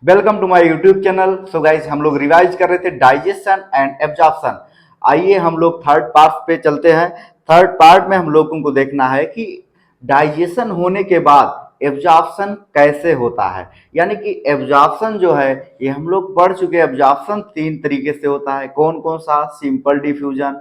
Welcome to my YouTube channel. So guys, हम लोग revise कर रहे थे डाइजेशन एंड एब्जॉर्प्शन। आइए हम लोग थर्ड पार्ट पे चलते हैं। थर्ड पार्ट में हम लोगों को देखना है कि डाइजेशन होने के बाद एब्जॉर्प्शन कैसे होता है। यानी कि एब्जॉर्प्शन जो है ये हम लोग पढ़ चुके हैं। एब्जॉर्प्शन तीन तरीके से होता है। कौन कौन सा? सिंपल डिफ्यूजन,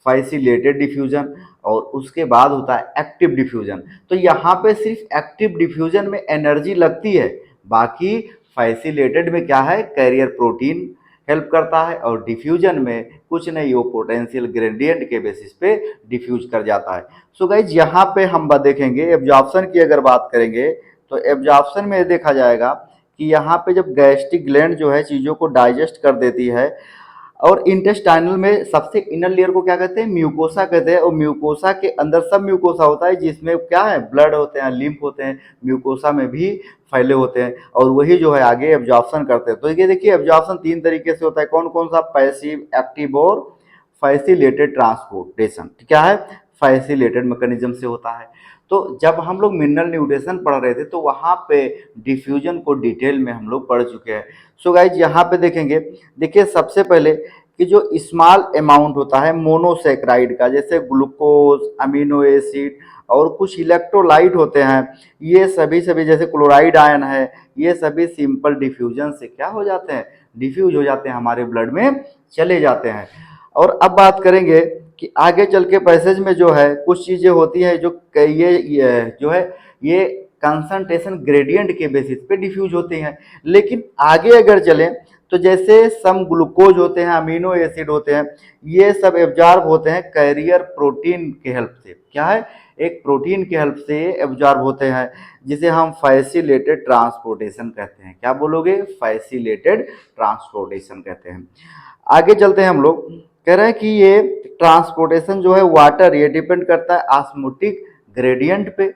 फैसिलिटेड डिफ्यूजन और उसके बाद होता है एक्टिव डिफ्यूजन। तो यहाँ पे सिर्फ एक्टिव डिफ्यूजन में एनर्जी लगती है, बाकी फैसिलेटेड में क्या है, कैरियर प्रोटीन हेल्प करता है और डिफ्यूजन में कुछ नहीं, वो पोटेंशियल ग्रेडियंट के बेसिस पे डिफ्यूज कर जाता है। सो गाइज, यहाँ पे हम बात देखेंगे एब्जॉर्प्शन की। अगर बात करेंगे तो एब्जॉर्प्शन में देखा जाएगा कि यहाँ पे जब गैस्ट्रिक ग्लैंड जो है चीज़ों को डाइजेस्ट कर देती है, और इंटेस्टाइनल में सबसे इनर लेयर को क्या कहते हैं, म्यूकोसा कहते हैं। और म्यूकोसा के अंदर सब म्यूकोसा होता है जिसमें क्या है, ब्लड होते हैं, लिम्फ होते हैं, म्यूकोसा में भी फैले होते हैं और वही जो है आगे एब्जॉर्प्शन करते हैं। तो ये देखिए एब्जॉर्प्शन तीन तरीके से होता है। कौन कौन सा? पैसिव, एक्टिव और फैसिलेटेड ट्रांसपोर्टेशन। क्या है? फैसिलेटेड मैकेनिज्म से होता है। तो जब हम लोग मिनरल न्यूट्रिशन पढ़ रहे थे तो वहाँ पे डिफ्यूजन को डिटेल में हम लोग पढ़ चुके हैं। सो गाइज, यहाँ पे देखेंगे, देखिए सबसे पहले कि जो स्मॉल अमाउंट होता है मोनोसेक्राइड का, जैसे ग्लूकोज, अमीनो एसिड और कुछ इलेक्ट्रोलाइट होते हैं, ये सभी सभी जैसे क्लोराइड आयन है, ये सभी सिंपल डिफ्यूजन से क्या हो जाते हैं, डिफ्यूज हो जाते हैं, हमारे ब्लड में चले जाते हैं। और अब बात करेंगे कि आगे चल के पैसेज में जो है कुछ चीज़ें होती है जो ये जो है ये कंसंट्रेशन ग्रेडियंट के बेसिस पे डिफ्यूज होते हैं। लेकिन आगे अगर चलें तो जैसे सम ग्लूकोज होते हैं, अमीनो एसिड होते हैं, ये सब एब्जॉर्ब होते हैं कैरियर प्रोटीन के हेल्प से। क्या है? एक प्रोटीन के हेल्प से एब्जॉर्ब होते हैं, जिसे हम फैसिलेटेड ट्रांसपोर्टेशन कहते हैं। क्या बोलोगे? फैसिलेटेड ट्रांसपोर्टेशन कहते हैं। आगे चलते हैं हम लोग। कह रहे हैं कि ये ट्रांसपोर्टेशन जो है वाटर, ये डिपेंड करता है ऑस्मोटिक ग्रेडियंट पे।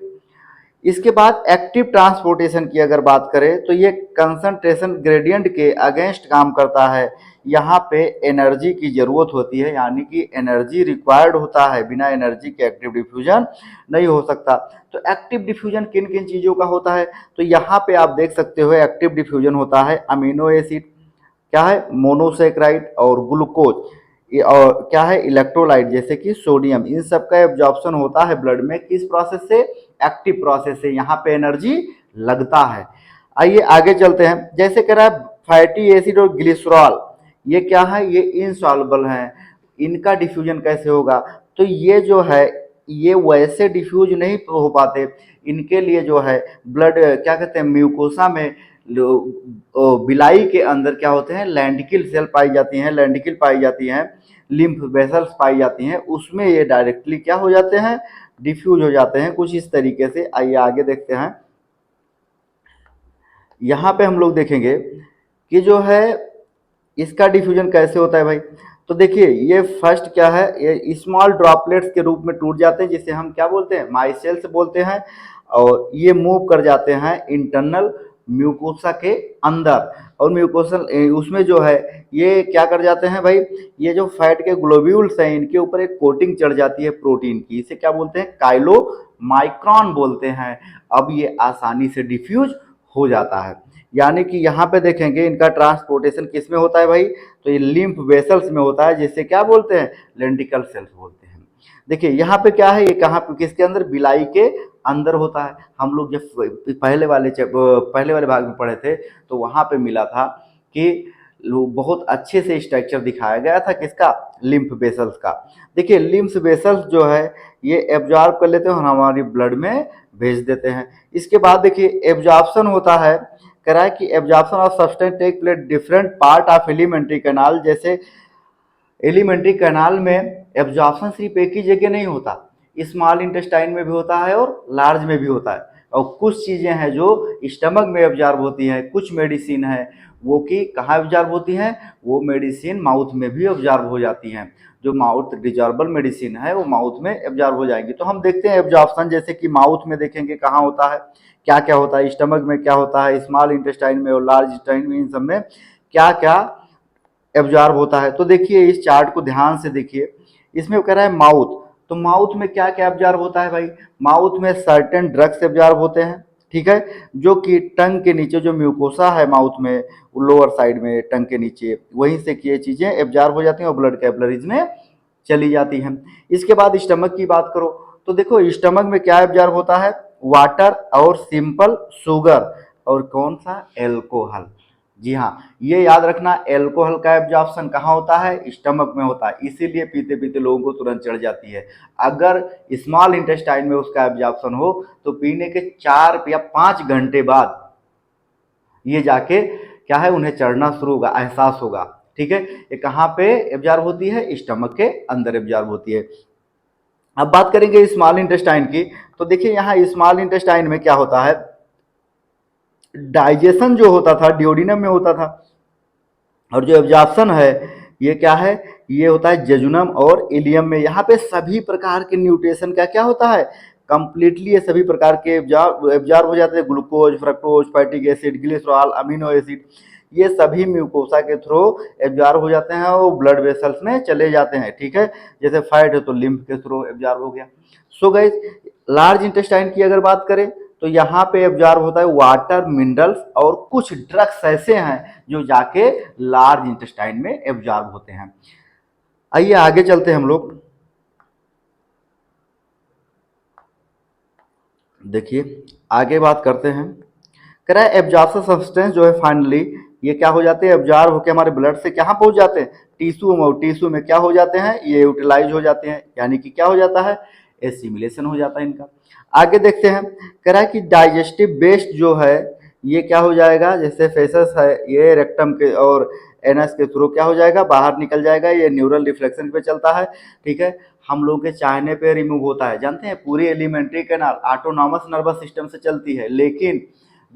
इसके बाद एक्टिव ट्रांसपोर्टेशन की अगर बात करें तो ये कंसंट्रेशन ग्रेडियंट के अगेंस्ट काम करता है। यहाँ पे एनर्जी की ज़रूरत होती है, यानी कि एनर्जी रिक्वायर्ड होता है, बिना एनर्जी के एक्टिव डिफ्यूजन नहीं हो सकता। तो एक्टिव डिफ्यूजन किन किन चीज़ों का होता है? तो यहाँ पे आप देख सकते हो एक्टिव डिफ्यूजन होता है अमीनो एसिड, क्या है, मोनोसेक्राइड और ग्लूकोज, और क्या है, इलेक्ट्रोलाइट जैसे कि सोडियम। इन सब का एब्जॉर्प्शन होता है ब्लड में किस प्रोसेस से? एक्टिव प्रोसेस से। यहाँ पे एनर्जी लगता है। आइए आगे चलते हैं। जैसे कह रहा है फैटी एसिड और ग्लिसरॉल, ये क्या है, ये इनसॉल्युबल हैं, इनका डिफ्यूजन कैसे होगा? तो ये जो है ये वैसे डिफ्यूज नहीं हो पाते। इनके लिए जो है ब्लड क्या कहते हैं, म्यूकोसा में बिलाई के अंदर क्या होते हैं, लैंडिकिल सेल पाई जाती हैं, लैंडिकिल पाई जाती हैं, लिम्फ वेसल्स पाई जाती हैं, उसमें ये डायरेक्टली क्या हो जाते हैं, डिफ्यूज हो जाते हैं कुछ इस तरीके से। आइए आगे देखते हैं। यहाँ पे हम लोग देखेंगे कि जो है इसका डिफ्यूजन कैसे होता है भाई। तो देखिए ये फर्स्ट क्या है, ये स्मॉल ड्रॉपलेट्स के रूप में टूट जाते हैं, जिसे हम क्या बोलते हैं, माइसेल्स बोलते हैं। और ये मूव कर जाते हैं इंटरनल म्यूकोसा के अंदर, और म्यूकोसा उसमें जो है ये क्या कर जाते हैं भाई, ये जो फैट के ग्लोब्यूल्स हैं इनके ऊपर एक कोटिंग चढ़ जाती है प्रोटीन की, इसे क्या बोलते हैं, काइलो माइक्रॉन बोलते हैं। अब ये आसानी से डिफ्यूज हो जाता है। यानी कि यहाँ पे देखेंगे इनका ट्रांसपोर्टेशन किस में होता है भाई, तो ये लिम्फ वेसल्स में होता है, जिससे क्या बोलते हैं, लेंटिकल सेल्स बोलते हैं। देखिए यहाँ पे क्या है, ये कहाँ पे, किसके अंदर, बिलाई के अंदर होता है। हम लोग जब पहले वाले भाग में पढ़े थे तो वहाँ पे मिला था कि बहुत अच्छे से स्ट्रक्चर दिखाया गया था किसका, लिम्फ वेसल्स का। देखिए लिम्फ वेसल्स जो है ये एब्जॉर्ब कर लेते हैं और हमारी ब्लड में भेज देते हैं। इसके बाद देखिए एब्जॉर्प्शन होता है, कह रहा है कि absorption of substance take place different part of alimentary canal. जैसे एलिमेंट्री कैनाल में एब्जॉर्प्शन सिर्फ एक ही जगह नहीं होता, स्मॉल इंटेस्टाइन में भी होता है और लार्ज में भी होता है। और कुछ चीज़ें हैं जो स्टमक में एब्जॉर्ब होती हैं, कुछ मेडिसिन है वो कि कहाँ एब्जॉर्ब होती हैं, वो मेडिसिन माउथ में भी एब्जॉर्ब हो जाती हैं। जो माउथ डिजॉर्बल मेडिसिन है वो माउथ में एब्जॉर्ब हो जाएंगी। तो हम देखते हैं एब्जॉर्प्शन, जैसे कि माउथ में देखेंगे कहाँ होता है, क्या क्या होता है, स्टमक में क्या होता है, स्मॉल इंटेस्टाइन में और लार्ज इंटेस्टाइन में, इन सब में क्या क्या एब्जॉर्ब होता है। तो देखिए इस चार्ट को ध्यान से देखिए, इसमें कह रहा है माउथ, तो माउथ में क्या क्या एब्जॉर्ब होता है भाई, माउथ में सर्टेन ड्रग्स एब्जॉर्ब होते हैं, ठीक है, जो कि टंग के नीचे जो म्यूकोसा है माउथ में, लोअर साइड में टंग के नीचे, वहीं से कि ये चीजें एब्जॉर्ब हो जाती हैं और ब्लड कैपिलरीज में चली जाती हैं। इसके बाद स्टमक की बात करो तो देखो स्टमक में क्या एब्जॉर्ब होता है, वाटर और सिंपल शुगर और कौन सा, एल्कोहल। जी हाँ, ये याद रखना, एल्कोहल का एब्जॉर्प्शन कहाँ होता है, स्टमक में होता है, इसीलिए पीते पीते लोगों को तुरंत चढ़ जाती है। अगर स्मॉल इंटेस्टाइन में उसका एब्जॉर्प्शन हो तो पीने के 4 या 5 घंटे बाद ये जाके क्या है, उन्हें चढ़ना शुरू होगा, एहसास होगा। ठीक है, ये कहाँ पे एब्जॉर्ब होती है, स्टमक के अंदर एब्जॉर्ब होती है। अब बात करेंगे स्मॉल इंटेस्टाइन की, तो देखिए यहाँ स्मॉल इंटेस्टाइन में क्या होता है, डाइजेशन जो होता था डिओडिनम में होता था, और जो एब्जॉर्प्शन है ये क्या है, ये होता है जेजुनम और इलियम में। यहाँ पे सभी प्रकार के न्यूट्रिशन का क्या होता है, कंप्लीटली ये सभी प्रकार के एब्जॉर्ब हो जाते हैं, glucose, fructose, फैटिक acid, glycerol, amino acid, ये सभी म्यूकोसा के थ्रू एब्जॉर्ब हो जाते हैं और ब्लड वेसल्स में चले जाते हैं। ठीक है, जैसे फैट है तो लिम्फ के थ्रू एब्जॉर्ब हो गया। सो गाइस, लार्ज इंटेस्टाइन की अगर बात करें तो यहाँ पे एब्जॉर्ब होता है वाटर, मिनरल्स और कुछ ड्रग्स ऐसे हैं जो जाके लार्ज इंटेस्टाइन में एब्जॉर्ब होते हैं। आइए आगे चलते हैं हम लोग। देखिए आगे बात करते हैं, कह रहा है एब्जॉर्प्शन सब्सटेंस जो है फाइनली ये क्या हो जाते हैं, एब्जॉर्ब होकर हमारे ब्लड से कहाँ पहुंच जाते हैं, टिश्यू में, और टिश्यू में क्या हो जाते हैं, ये यूटिलाइज हो जाते हैं, यानी कि क्या हो जाता है, एसिमिलेशन हो जाता है इनका। आगे देखते हैं, कह रहा है कि डाइजेस्टिव वेस्ट जो है ये क्या हो जाएगा, जैसे फेसस है ये रेक्टम के और एनस के थ्रू क्या हो जाएगा, बाहर निकल जाएगा, ये न्यूरल रिफ्लेक्शन पे चलता है। ठीक है, हम लोग के चाहने पे रिमूव होता है, जानते हैं पूरी alimentary canal autonomous nervous system से चलती है, लेकिन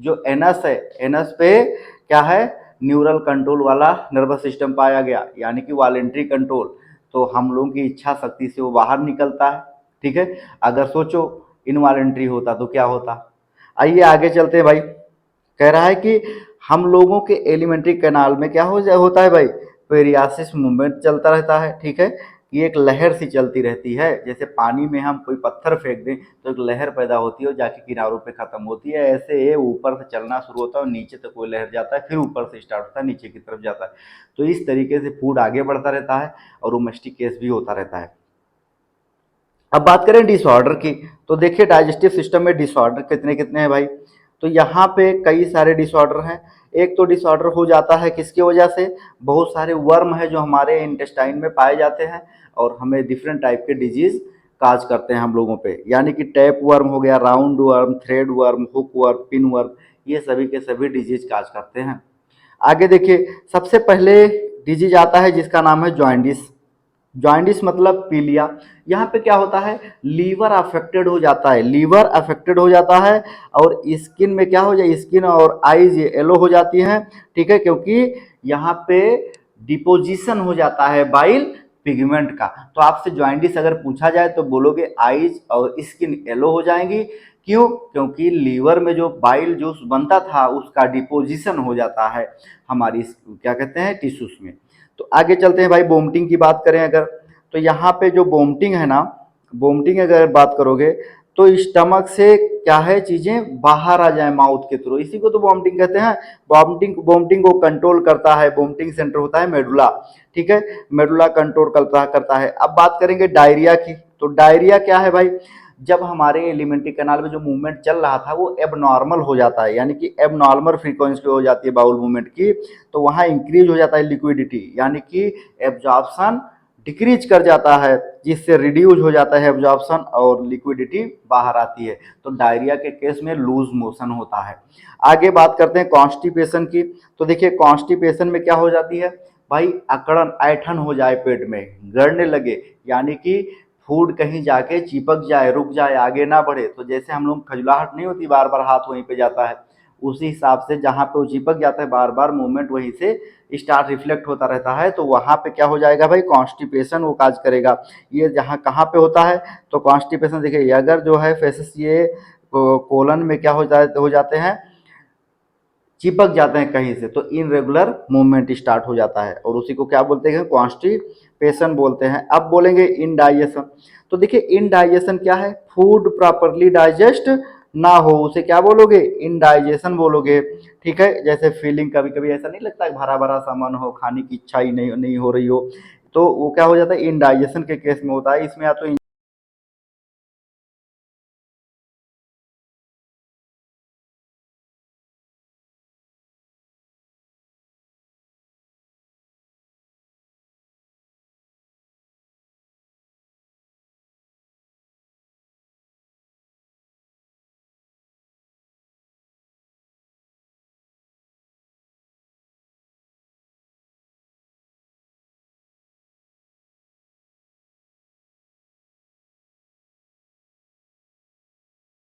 जो एनस है, एनस पे क्या है, न्यूरल कंट्रोल वाला नर्वस सिस्टम पाया गया, यानी कि वॉलेंट्री कंट्रोल, तो हम लोगों की इच्छा शक्ति से वो बाहर निकलता है। ठीक है, अगर सोचो इनवॉलेंट्री होता तो क्या होता। आइए आगे चलते हैं भाई, कह रहा है कि हम लोगों के एलिमेंट्री कैनाल में क्या होता है भाई, पेरियासिस मूवमेंट चलता रहता है। ठीक है, कि एक लहर सी चलती रहती है, जैसे पानी में हम कोई पत्थर फेंक दें तो एक लहर पैदा होती है और जाके किनारों पे खत्म होती है, ऐसे ये ऊपर से चलना शुरू होता है और नीचे तक कोई लहर जाता है, फिर ऊपर से स्टार्ट होता है, नीचे की तरफ जाता है। तो इस तरीके से फूड आगे बढ़ता रहता है और वो केस भी होता रहता है। अब बात करें डिसऑर्डर की, तो देखिए डाइजेस्टिव सिस्टम में डिसऑर्डर कितने कितने हैं भाई, तो यहाँ पे कई सारे डिसऑर्डर हैं। एक तो डिसऑर्डर हो जाता है किसकी वजह से, बहुत सारे वर्म है जो हमारे इंटेस्टाइन में पाए जाते हैं और हमें डिफरेंट टाइप के डिजीज काज करते हैं हम लोगों पे, यानी कि टैप वर्म हो गया, round worm, thread worm, hook worm, pin worm, ये सभी के सभी डिजीज काज करते हैं। आगे देखिए, सबसे पहले डिजीज आता है जिसका नाम है जॉइंडिस। जॉइंडिस मतलब पीलिया। यहाँ पे क्या होता है, लीवर अफेक्टेड हो जाता है, लीवर अफेक्टेड हो जाता है और स्किन में क्या हो जाए, स्किन और आईज येलो हो जाती हैं। ठीक है, क्योंकि यहाँ पे डिपोजिशन हो जाता है बाइल पिगमेंट का। तो आपसे जॉइंडिस अगर पूछा जाए तो बोलोगे आईज और स्किन येलो हो जाएंगी, क्यों, क्योंकि लीवर में जो बाइल जूस बनता था उसका डिपोजिशन हो जाता है हमारी क्या कहते हैं, टिश्यूज में। तो आगे चलते हैं भाई, वोमिटिंग की बात करें अगर, तो यहाँ पे जो वोमिटिंग है ना, वोमिटिंग अगर बात करोगे तो स्टमक से क्या है, चीजें बाहर आ जाए माउथ के थ्रू, इसी को तो वोमिटिंग कहते हैं। वोमिटिंग वोमिटिंग को कंट्रोल करता है, वोमिटिंग सेंटर होता है मेडुला। ठीक है, मेडुला कंट्रोल करता है। अब बात करेंगे डायरिया की, तो डायरिया क्या है भाई, जब हमारे एलिमेंट्री कैनाल में जो मूवमेंट चल रहा था वो एबनॉर्मल हो जाता है, यानी कि एबनॉर्मल फ्रीक्वेंसी हो जाती है बाउल मूवमेंट की, तो वहाँ इंक्रीज हो जाता है लिक्विडिटी, यानी कि एब्जॉर्प्शन डिक्रीज कर जाता है, जिससे रिड्यूज हो जाता है एब्जॉर्प्शन और लिक्विडिटी बाहर आती है। तो डायरिया के केस में लूज मोशन होता है। आगे बात करते हैं कॉन्स्टिपेशन की, तो देखिए कॉन्स्टिपेशन में क्या हो जाती है भाई, अकड़न ऐठन हो जाए, पेट में गड़ने लगे, यानी कि फूड कहीं जाके चिपक जाए, रुक जाए, आगे ना बढ़े। तो जैसे हम लोग खजुलाहट नहीं होती, बार बार हाथ वहीं पे जाता है, उसी हिसाब से जहाँ पे वो चिपक जाता है बार बार मूवमेंट वहीं से स्टार्ट रिफ्लेक्ट होता रहता है, तो वहाँ पे क्या हो जाएगा भाई, कॉन्स्टिपेशन वो काज करेगा। ये जहाँ कहाँ पे होता है, तो कॉन्स्टिपेशन देखिए अगर जो है फेसेस ये कोलन में क्या हो जाते हैं, चिपक जाते हैं कहीं से, तो इनरेगुलर मूवमेंट स्टार्ट हो जाता है और उसी को क्या बोलते हैं, कॉन्स्टिपेशन बोलते हैं। अब बोलेंगे इनडाइजेशन, तो देखिए इनडाइजेशन क्या है, फूड प्रॉपरली डाइजेस्ट ना हो उसे क्या बोलोगे, इंडाइजेशन बोलोगे। ठीक है, जैसे फीलिंग कभी कभी ऐसा नहीं लगता है भरा भरा सा मन हो, खाने की इच्छा ही नहीं नहीं हो रही हो, तो वो क्या हो जाता है, इंडाइजेशन के केस में होता है। इसमें या तो